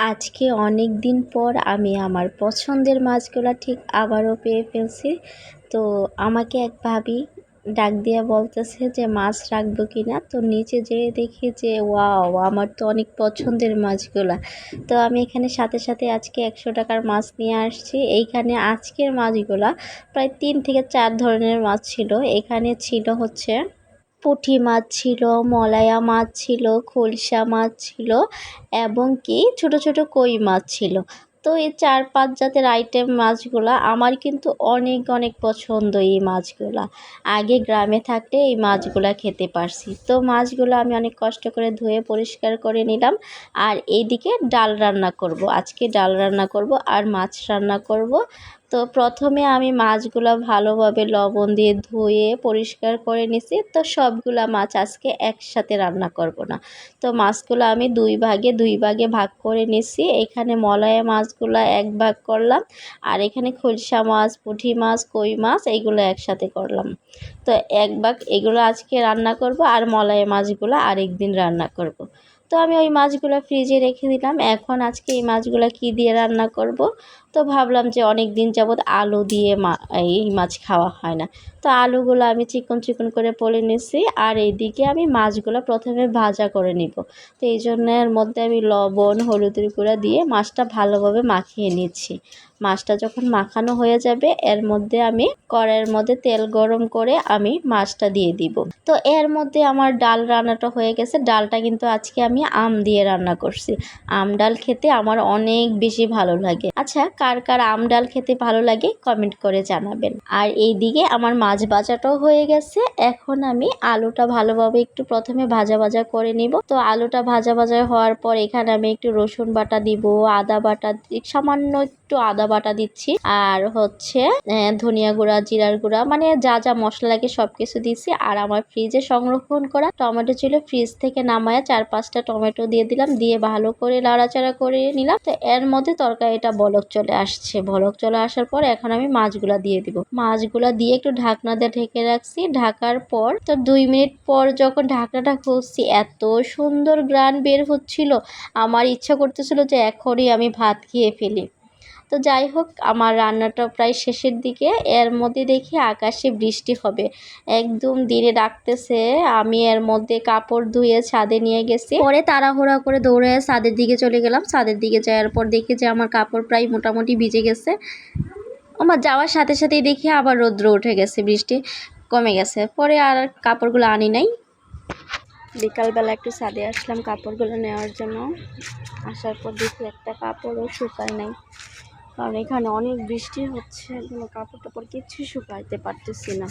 আজকে অনেক দিন পর আমি আমার পছন্দের মাছগুলো ঠিক আবারও পেয়ে ফেলছি। তো আমাকে এক ভাবি ডাক দিয়ে বলতেছে যে মাছ রাখবো কিনা। তো নিচে যেয়ে দেখি যে ওয়াও, আমার তো অনেক পছন্দের মাছগুলা। তো আমি এখানে সাথে সাথে আজকে 100 টাকার মাছ নিয়ে আসছি। এইখানে আজকের মাছগুলা প্রায় 3 থেকে 4 ধরনের মাছ ছিল। এখানে ছিল হচ্ছে পুঁটি মাছ ছিল, মলায়া মাছ ছিল, খলসা মাছ ছিল এবং কি ছোট ছোট কই মাছ ছিল। তো এই 4-5 জাতের আইটেম মাছগুলা আমার কিন্তু অনেক অনেক পছন্দ। এই মাছগুলা আগে গ্রামে থাকলে এই মাছগুলা খেতে পারছি। তো মাছগুলো আমি অনেক কষ্ট করে ধুয়ে পরিষ্কার করে নিলাম। আর এইদিকে ডাল রান্না করব, আজকে ডাল রান্না করব আর মাছ রান্না করব। তো প্রথমে আমি মাছগুলো ভালোভাবে লবণ দিয়ে ধুয়ে পরিষ্কার করে নিছি। তো সবগুলা মাছ আজকে একসাথে রান্না করব না। তো মাছগুলো আমি দুই ভাগে ভাগ করে নিছি। এখানে মলায়া মাছগুলো এক ভাগ করলাম, আর এখানে খলসা মাছ, পুঁটি মাছ, কই মাছ এইগুলো একসাথে করলাম। তো এক ভাগ এগুলো আজকে রান্না করব, আর মলায়া মাছগুলো আরেক দিন রান্না করব। তো আমি ওই মাছগুলো ফ্রিজে রেখে দিলাম। এখন আজকে এই মাছগুলো কি দিয়ে রান্না করব। তো ভাবলাম যে অনেক দিন যাবত আলু দিয়ে এই মাছ খাওয়া হয় না। তো আলুগুলো আমি চিকন চিকন করে পলে নিছি, আর এইদিকে আমি মাছগুলো প্রথমে ভাজা করে নিব। তো এই জন্য এর মধ্যে আমি লবণ, হলুদের গুঁড়া দিয়ে মাছটা ভালোভাবে মাখিয়ে নিচ্ছি। মাছটা যখন মাখানো হয়ে যাবে, এর মধ্যে আমি কড়াইয়ের মধ্যে তেল গরম করে আমি মাছটা দিয়ে দিব। তো এর মধ্যে আমার ডাল রান্নাটা হয়ে গেছে। ডালটা কিন্তু আজকে আমি আম দিয়ে রান্না করছি। আম ডাল খেতে আমার অনেক বেশি ভালো লাগে। আচ্ছা, কার কার আম ডাল খেতে ভালো লাগে কমেন্ট করে জানাবেন। আর এইদিকে আমার মাছ ভাজাটাও হয়ে গেছে। এখন আমি আলুটা ভালোভাবে একটু প্রথমে ভাজা ভাজা করে নিব। তো আলুটা ভাজা ভাজা হওয়ার পর এখানে আমি একটু রসুন বাটা দিব, আদা বাটা, সামান্য একটু আদা বাটা দিচ্ছি, আর হচ্ছে ধনিয়া গুঁড়া, জিরার গুঁড়া, মানে যা যা মশলা লাগে সবকিছু দিচ্ছি। আর আমার ফ্রিজে সংরক্ষণ করা টমেটো ছিল, ফ্রিজ থেকে নামায়া 4-5টা টমেটো দিয়ে দিলাম, দিয়ে ভালো করে নাড়াচাড়া করে নিলাম। তো এর মধ্যে তরকারিটা বলক চলে আসছে। বলক চলে আসার পর এখন আমি মাছগুলা দিয়ে দিব। মাছগুলা দিয়ে একটু ঢাকনা দিয়ে ঢেকে রাখছি। ঢাকার পর তো 2 মিনিট পর যখন ঢাকনাটা খুলছি, এত সুন্দর গ্রান বের হচ্ছিল, আমার ইচ্ছা করতেছিল যে এখনই আমি ভাত খেয়ে ফেলি। তো যাই হোক, আমার রান্নাটা প্রায় শেষের দিকে। এর মধ্যে দেখি আকাশে বৃষ্টি হবে, একদম দিনে ডাকতেছে। আমি এর মধ্যে কাপড় ধুয়ে ছাদে নিয়ে গেছি। পরে তাড়াহুড়া করে দৌড়ে ছাদের দিকে চলে গেলাম। ছাদের দিকে যাওয়ার পর দেখি যে আমার কাপড় প্রায় মোটামুটি ভিজে গেছে। আমার যাওয়ার সাথে সাথেই দেখি আবার রৌদ্র উঠে গেছে, বৃষ্টি কমে গেছে। পরে আর কাপড়গুলো আনি নাই। বিকালবেলা একটু ছাদে আসলাম কাপড়গুলো নেওয়ার জন্য। আসার পর দেখি একটা কাপড়ও শুকায় নাই, কারণ এখানে অনেক বৃষ্টি হচ্ছে। কাপড় টাপড় কিচ্ছু শুকাইতে পারতেছি না।